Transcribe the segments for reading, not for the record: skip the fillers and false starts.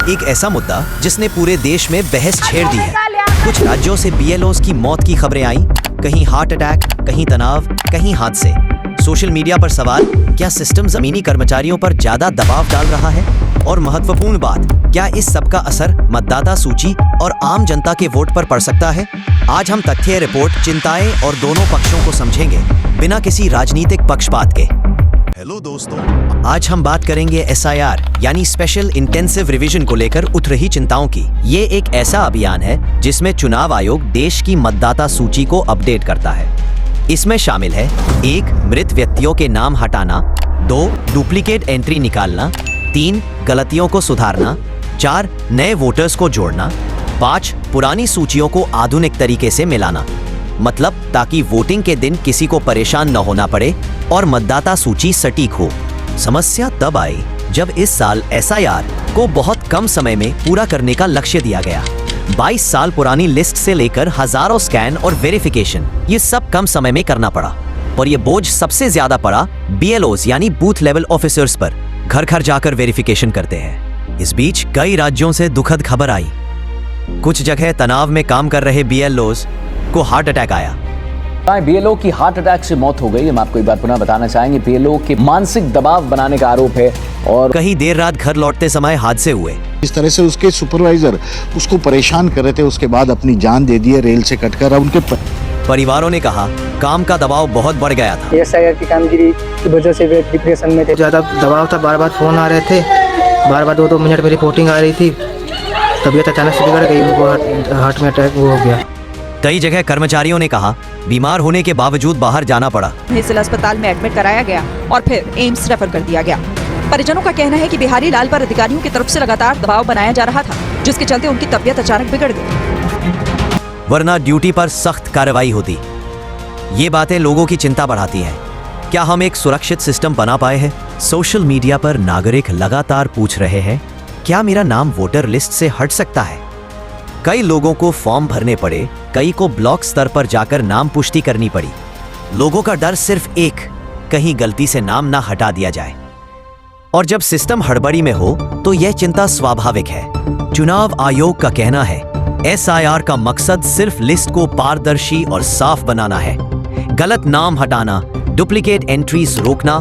एक ऐसा मुद्दा जिसने पूरे देश में बहस छेड़ दी है। कुछ राज्यों से BLOs की मौत की खबरें आई, कहीं हार्ट अटैक, कहीं तनाव, कहीं हादसे। सोशल मीडिया पर सवाल, क्या सिस्टम जमीनी कर्मचारियों पर ज्यादा दबाव डाल रहा है? और महत्वपूर्ण बात, क्या इस सब का असर मतदाता सूची और आम जनता के वोट पर पड़ सकता है? आज हम तथ्य, रिपोर्ट, चिंताएं और दोनों पक्षों को समझेंगे बिना किसी राजनीतिक पक्षपात के। हेलो दोस्तों, आज हम बात करेंगे SIR यानी स्पेशल इंटेंसिव रिवीजन को लेकर उठ रही चिंताओं की। ये एक ऐसा अभियान है जिसमें चुनाव आयोग देश की मतदाता सूची को अपडेट करता है। इसमें शामिल है 1. मृत व्यक्तियों के नाम हटाना, 2. डुप्लीकेट एंट्री निकालना, 3. गलतियों को सुधारना, 4. नए वोटर्स को जोड़ना, 5. पुरानी सूचियों को आधुनिक तरीके से मिलाना। मतलब ताकि वोटिंग के दिन किसी को परेशान न होना पड़े और मतदाता सूची सटीक हो। समस्या तब आई जब इस साल SIR को बहुत कम समय में पूरा करने का लक्ष्य दिया गया। 22 साल पुरानी लिस्ट से लेकर हजारों स्कैन और वेरिफिकेशन, ये सब कम समय में करना पड़ा। और ये बोझ सबसे ज्यादा पड़ा BLOs यानी बूथ लेवल ऑफिसर्स पर, घर घर जाकर वेरिफिकेशन करते हैं। इस बीच कई राज्यों से दुखद खबर आई। कुछ जगह तनाव में काम कर रहे BLOs को हार्ट अटैक आया। BLO की हार्ट अटैक से मौत हो गई। हम आपको एक बार पुनः बताना चाहेंगे, BLO के मानसिक दबाव बनाने का आरोप है और कहीं देर रात घर लौटते समय हादसे हुए। इस तरह से उसके सुपरवाइजर उसको परेशान कर रहे थे, उसके बाद अपनी जान दे दी है रेल से कटकर। उनके परिवारों ने कहा काम का दबाव बहुत बढ़ गया था। SIR की कामगिरी की वजह से वे डिप्रेशन में थे। ज़्यादा दबाव था, बार बार फोन आ रहे थे, बार बार 2-2 मिनट में रिपोर्टिंग आ रही थी। तबीयत अचानक से बिगड़ गई, उनको हार्ट में अटैक हो गया। कई जगह कर्मचारियों ने कहा बीमार होने के बावजूद बाहर जाना पड़ा। जिला अस्पताल में एडमिट कराया गया और फिर एम्स रेफर कर दिया गया। परिजनों का कहना है कि बिहारी लाल पर अधिकारियों की तरफ से लगातार दबाव बनाया जा रहा था, जिसके चलते उनकी तबीयत अचानक बिगड़ गई। वरना ड्यूटी पर सख्त कार्रवाई होती। ये बातें लोगों की चिंता बढ़ाती हैं। क्या हम एक सुरक्षित सिस्टम बना पाए हैं? सोशल मीडिया पर नागरिक लगातार पूछ रहे हैं, क्या मेरा नाम वोटर लिस्ट से हट सकता है? कई लोगों को फॉर्म भरने पड़े, कई को ब्लॉक स्तर पर जाकर नाम पुष्टि करनी पड़ी। लोगों का डर सिर्फ एक, कहीं गलती से नाम ना हटा दिया जाए। और जब सिस्टम हड़बड़ी में हो तो यह चिंता स्वाभाविक है। चुनाव आयोग का कहना है SIR का मकसद सिर्फ लिस्ट को पारदर्शी और साफ बनाना है, गलत नाम हटाना, डुप्लीकेट एंट्रीज रोकना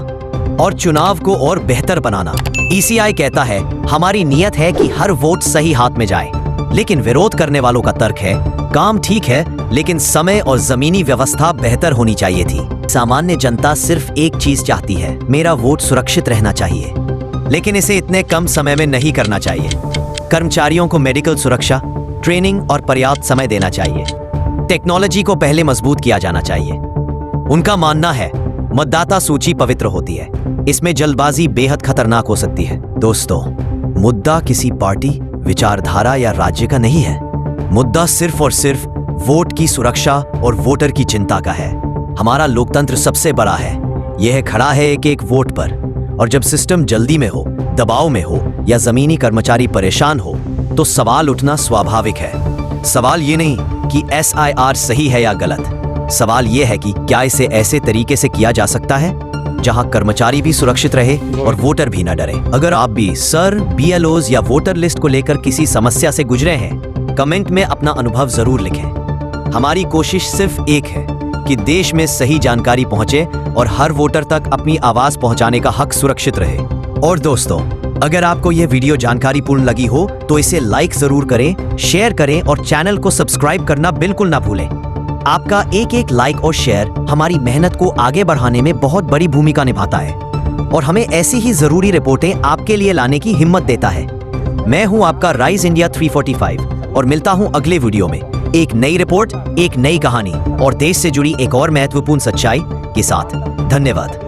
और चुनाव को और बेहतर बनाना। ECI कहता है हमारी नियत है कि हर वोट सही हाथ में जाए, लेकिन विरोध करने वालों का तर्क है काम ठीक है, लेकिन समय और जमीनी व्यवस्था बेहतर होनी चाहिए थी। सामान्य जनता सिर्फ एक चीज चाहती है, मेरा वोट सुरक्षित रहना चाहिए, लेकिन इसे इतने कम समय में नहीं करना चाहिए। कर्मचारियों को मेडिकल सुरक्षा, ट्रेनिंग और पर्याप्त समय देना चाहिए। टेक्नोलॉजी को पहले मजबूत किया जाना चाहिए। उनका मानना है मतदाता सूची पवित्र होती है, इसमें जल्दबाजी बेहद खतरनाक हो सकती है। दोस्तों, मुद्दा किसी पार्टी, विचारधारा या राज्य का नहीं है। मुद्दा सिर्फ और सिर्फ वोट की सुरक्षा और वोटर की चिंता का है। हमारा लोकतंत्र सबसे बड़ा है, यह खड़ा है एक एक वोट पर। और जब सिस्टम जल्दी में हो, दबाव में हो या जमीनी कर्मचारी परेशान हो तो सवाल उठना स्वाभाविक है। सवाल ये नहीं कि SIR सही है या गलत, सवाल ये है कि क्या इसे ऐसे तरीके से किया जा सकता है जहां कर्मचारी भी सुरक्षित रहे और वोटर भी न डरे। अगर आप भी सर, BLOs या वोटर लिस्ट को लेकर किसी समस्या से गुजरे हैं, कमेंट में अपना अनुभव जरूर लिखें। हमारी कोशिश सिर्फ एक है कि देश में सही जानकारी पहुंचे और हर वोटर तक अपनी आवाज पहुंचाने का हक सुरक्षित रहे। और दोस्तों, अगर आपको यह वीडियो जानकारीपूर्ण लगी हो तो इसे लाइक जरूर करें, शेयर करें और चैनल को सब्सक्राइब करना बिल्कुल ना भूलें। आपका एक एक लाइक और शेयर हमारी मेहनत को आगे बढ़ाने में बहुत बड़ी भूमिका निभाता है और हमें ऐसी ही जरूरी रिपोर्टें आपके लिए लाने की हिम्मत देता है। मैं हूं आपका राइज इंडिया 345 और मिलता हूं अगले वीडियो में एक नई रिपोर्ट, एक नई कहानी और देश से जुड़ी एक और महत्वपूर्ण सच्चाई के साथ। धन्यवाद।